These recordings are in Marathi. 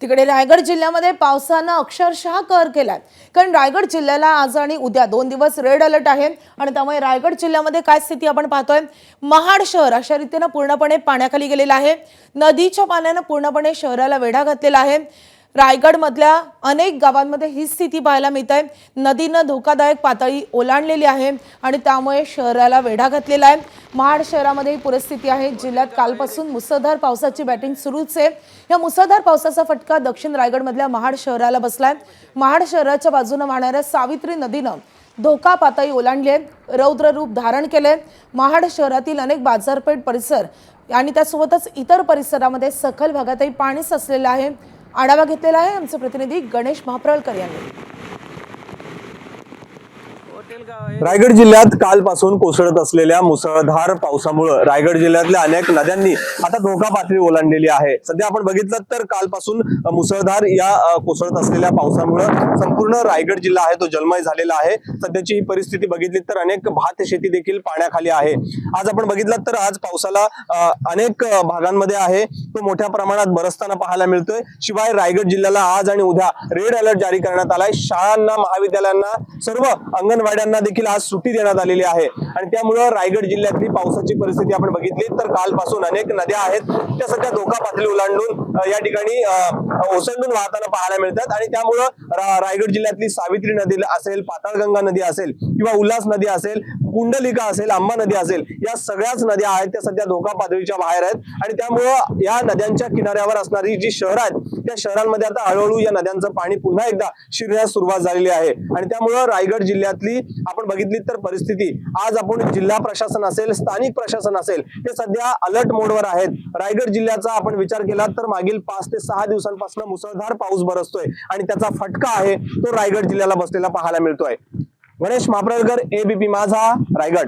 तिकडे रायगड जिल्ह्यामध्ये पावसानं अक्षरशः कहर केलाय। कारण रायगड जिल्ह्याला आज आणि उद्या 2 दिवस रेड अलर्ट आहे आणि त्यामुळे रायगड जिल्ह्यामध्ये काय स्थिती आपण पाहतोय, महाड शहर अशा रीतीने पूर्णपणे पाण्याखाली गेलेलं आहे। नदीच्या पाण्याने पूर्णपणे शहराला वेढा घातलेला आहे। रायगड मधल्या अनेक गावांमध्ये ही स्थिती पाहायला मिळते। नदीनं धोकादायक पातळी ओलांडलेली आहे आणि त्यामुळे शहराला वेढा घातलेला आहे। महाड शहरामध्ये ही परिस्थिती आहे। जिल्ह्यात कालपासून मुसळधार पावसाची बॅटिंग सुरूच आहे। या मुसळधार पावसाचा फटका दक्षिण रायगड मधल्या महाड शहराला बसलाय। महाड शहराच्या बाजूने वाहणाऱ्या सावित्री नदीनं धोका पातळी ओलांडली आहे, रौद्र रूप धारण केले। महाड शहरातील अनेक बाजारपेठ परिसर आणि त्यासोबतच इतर परिसरामध्ये सखल भागातही पाणी साचलेलं आहे। आढावा घेतलेला आहे आमचे प्रतिनिधी गणेश महाप्रळकर यांनी। रायगड जिल्ह्यात कालपासून कोसळत असलेल्या मुसळधार पावसामुळे रायगड जिल्ह्यातल्या अनेक नद्यांनी आता धोका पातळी ओलांडलेली आहे। सध्या आपण बघितलं तर कालपासून मुसळधार या कोसळत असलेल्या पावसामुळे संपूर्ण रायगड जिल्हा आहे तो जलमय झालेला आहे। सध्याची ही परिस्थिती बघितली तर अनेक भात शेती देखील पाण्याखाली आहे। आज आपण बघितलं तर आज पावसाला अनेक भागांमध्ये आहे तो मोठ्या प्रमाणात बरसताना पाहायला मिळतोय। शिवाय रायगड जिल्ह्याला आज आणि उद्या रेड अलर्ट जारी करण्यात आलाय। शाळांना, महाविद्यालयांना, सर्व अंगणवाड्यांना देखील आज सुट्टी देण्यात आलेली आहे आणि त्यामुळे रायगड जिल्ह्यातली पावसाची परिस्थिती आपण बघितली तर कालपासून अनेक नद्या आहेत त्या सध्या धोका पातळी ओलांडून या ठिकाणी ओसंडून वाहताना पाहायला मिळतात आणि त्यामुळे रायगड जिल्ह्यातली सावित्री नदी असेल, पाताळगंगा नदी असेल किंवा उल्हास नदी असेल, कुंडलिका असेल, अंबा नदी असेल, या सगळ्याच नद्या आहेत त्या सध्या धोका पातळीच्या बाहेर आहेत आणि त्यामुळे या नद्यांच्या किनाऱ्यावर असणारी जी शहरं आहेत त्या शहरांमध्ये आता हळूहळू या नद्यांचं पाणी पुन्हा एकदा शिरण्यास सुरुवात झालेली आहे आणि त्यामुळे रायगड जिल्ह्यातली आपण बघितली तर परिस्थिती आज आपण जिल्हा प्रशासन असेल, स्थानिक प्रशासन असेल, ते सध्या अलर्ट मोडवर आहेत। रायगड जिल्ह्याचा आपण विचार केला तर मागील 5 ते 6 दिवसांपासून मुसळधार पाऊस बरसतोय आणि त्याचा फटका आहे तो रायगड जिल्ह्याला बसलेला पाहायला मिळतोय। गणेश महाप्रळकर, एबीपी माझा, रायगड।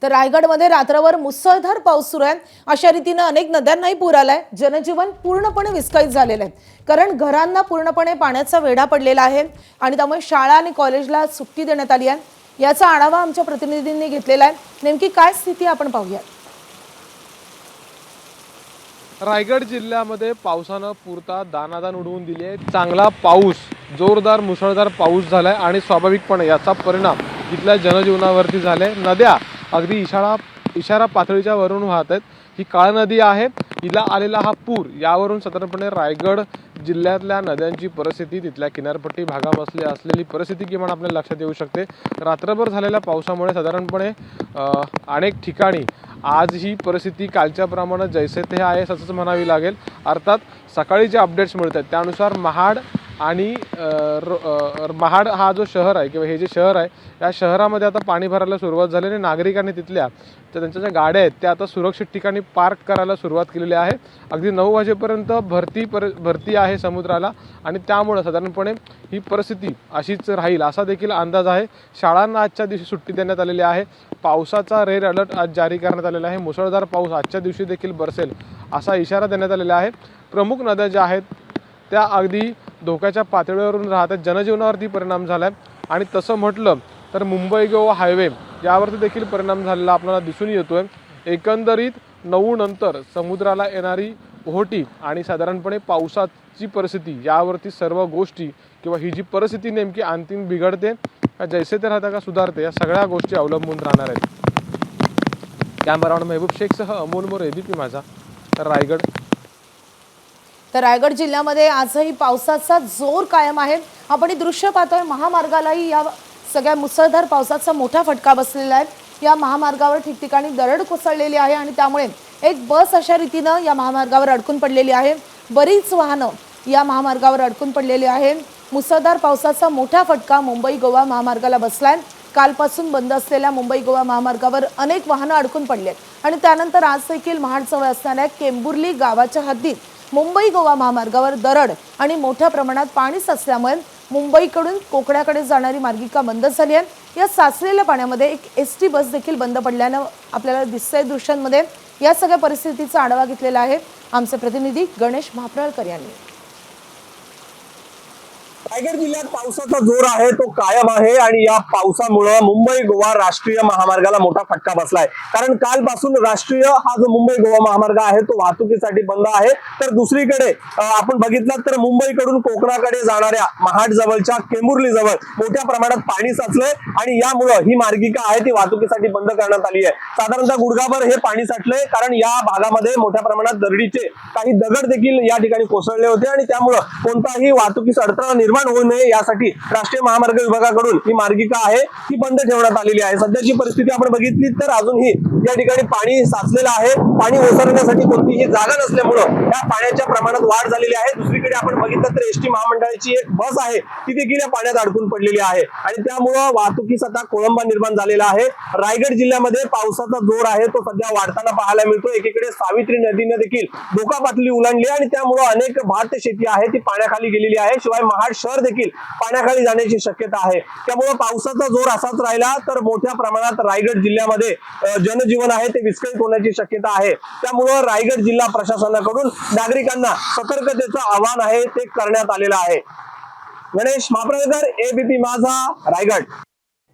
तर रायगडमध्ये रात्रभर मुसळधार पाऊस सुरू आहे। अशा रीतीने अनेक नद्यांनाही पूर आलाय। जनजीवन पूर्णपणे विस्कळीत झालेलं आहे कारण घरांना पूर्णपणे पाण्याचा वेढा पडलेला आहे आणि त्यामुळे शाळा आणि कॉलेजला सुट्टी देण्यात आली आहे। याचा आढावा आमच्या प्रतिनिधींनी घेतलेला आहे। नेमकी काय स्थिती आपण पाहूया। रायगड जिल्ह्यामध्ये पावसानं पुरता दानादान उडवून दिली आहे। चांगला पाऊस, जोरदार मुसळधार पाऊस झालाय आणि स्वाभाविकपणे याचा परिणाम इथल्या जनजीवनावरती झालाय। नद्या अगदी इशारा पातळीच्या वरून वाहत आहेत। ही काळ नदी आहे, हिला आलेला हा पूर यावरून साधारणपणे रायगड जिल्ह्यातल्या नद्यांची परिस्थिती, तिथल्या किनारपट्टी भागामध्ये असलेली परिस्थिती किमान आपल्याला लक्षात येऊ शकते। रात्रभर झालेल्या पावसामुळे साधारणपणे अनेक ठिकाणी आज ही परिस्थिती कालच्या प्रमाणे जैसे थे आहे असंच म्हणावी लागेल। अर्थात सकाळी जे अपडेट्स मिळतात त्यानुसार महाड आणि महाड हा जो शहर आहे किंवा हे जे शहर आहे या शहरामध्ये आता पाणी भरायला सुरुवात झाली आणि नागरिकांनी तिथल्या त्यांच्या ज्या गाड्या आहेत त्या आता सुरक्षित ठिकाणी पार्क करायला सुरुवात केलेली आहे। अगदी 9 वाजेपर्यंत भरती आहे समुद्राला आणि त्यामुळे साधारणपणे ही परिस्थिती अशीच राहील असा देखील अंदाज आहे। शाळांना आजच्या दिवशी सुट्टी देण्यात आलेली आहे। पावसाचा रेड अलर्ट आज जारी करण्यात आलेला आहे। मुसळधार पाऊस आजच्या दिवशी देखील बरसेल असा इशारा देण्यात आलेला आहे। प्रमुख नद्या ज्या आहेत त्या अगदी धोक्याच्या पातळीवरून राहत आहेत। जनजीवनावरती परिणाम झालाय आणि तसं म्हटलं तर मुंबई गोवा हायवे यावरती देखील परिणाम झालेला आपल्याला दिसून येतोय। एकंदरीत 9 नंतर समुद्राला येणारी ओहोटी आणि साधारणपणे पावसाची परिस्थिती यावरती सर्व गोष्टी किंवा ही जी परिस्थिती नेमकी अंतिम बिघडते का जैसे ते राहता का सुधारते या सगळ्या गोष्टी अवलंबून राहणार आहेत। कॅमेरामॅन महबूब शेखसह अमोल मोरे, एबीपी माझा, रायगड। तर रायगड जिल्ह्यामध्ये आजही पावसाचा जोर कायम आहे। आपण हे दृश्य पाहतोय, महामार्गालाही या सगळ्या मुसळधार पावसाचा मोठा फटका बसलेला आहे। या महामार्गावर ठिकठिकाणी दरड कोसळलेली आहे आणि त्यामुळे एक बस अशा रीतीने या महामार्गावर अडकून पडलेली आहे। बरीच वाहनं या महामार्गावर अडकून पडलेली आहे। मुसळधार पावसाचा मोठा फटका मुंबई गोवा महामार्गाला बसलाय। कालपासून बंद असलेल्या मुंबई गोवा महामार्गावर अनेक वाहनं अडकून पडली आहेत आणि त्यानंतर आज देखील महाडजवळ असणाऱ्या केंबुर्ली गावाच्या हद्दीत मुंबई गोवा महामार्गावर दरड आणि मोठ्या प्रमाणात पाणी साचल्यामुळे मुंबईकडून कोकणाकडे जाणारी मार्गिका बंद झाली आहे। या साचलेल्या पाण्यामध्ये एक एसटी बस देखील बंद पडल्याने आपल्याला दिसतंय दृश्यांमध्ये। या सगळ्या परिस्थितीचा आढावा घेतलेला आहे आमचे प्रतिनिधी गणेश महाप्रळकर यांनी। रायगड जिल्ह्यात पावसाचा जोर आहे तो कायम आहे आणि या पावसामुळे मुंबई गोवा राष्ट्रीय महामार्गाला मोठा फटका बसलाय. कारण कालपासून राष्ट्रीय हा जो मुंबई गोवा महामार्ग आहे तो वाहतुकीसाठी बंद आहे. तर दुसरीकडे आपण बघितलं तर मुंबईकडून कोकणाकडे जाणाऱ्या महाड जवळच्या केमुर्ली जवळ मोठ्या प्रमाणात पाणी साचलंय आणि यामुळे ही मार्गिका आहे ती वाहतुकीसाठी बंद करण्यात आली आहे. साधारणतः गुडघाभर हे पाणी साठलंय कारण या भागामध्ये मोठ्या प्रमाणात दरडीचे काही दगड देखील या ठिकाणी कोसळले होते आणि त्यामुळे कोणताही वाहतुकीचा अडथळा निर्माण होऊ नये यासाठी राष्ट्रीय महामार्ग विभागाकडून ही मार्गिका आहे ती बंद ठेवण्यात आलेली आहे. सध्याची परिस्थिती आपण बघितली तर अजूनही या ठिकाणी पाणी साचलेलं आहे. पाणी ओसरण्यासाठी कोणतीही जागा नसल्यामुळे या पाण्याच्या प्रमाणात वाढ झालेली आहे. दुसरीकडे आपण बघितलं तर एसटी महामंडळाची एक बस आहे ती देखील या पाण्यात अडकून पडलेली आहे आणि त्यामुळं वाहतुकीचा आता खोळंबा निर्माण झालेला आहे. रायगड जिल्ह्यामध्ये पावसाचा जोर आहे तो सध्या वाढताना पाहायला मिळतो. एकीकडे सावित्री नदीने देखील धोका पातळी ओलांडली आणि त्यामुळे अनेक भात शेती आहे ती पाण्याखाली गेलेली आहे. शिवाय महाड शहर देखील पाण्याखाली जाण्याची शक्यता आहे. त्यामुळे पावसाचा जोर असाच राहिला तर मोठ्या प्रमाणात रायगड जिल्ह्यामध्ये जनजीवन आहे ते विस्कळीत होण्याची शक्यता आहे. त्यामुळे रायगड जिल्हा प्रशासनाकडून नागरिकांना सतर्कतेचं आवाहन आहे ते करण्यात आलेलं आहे. गणेश माप्रवेकर, एबीपी माझा, रायगड.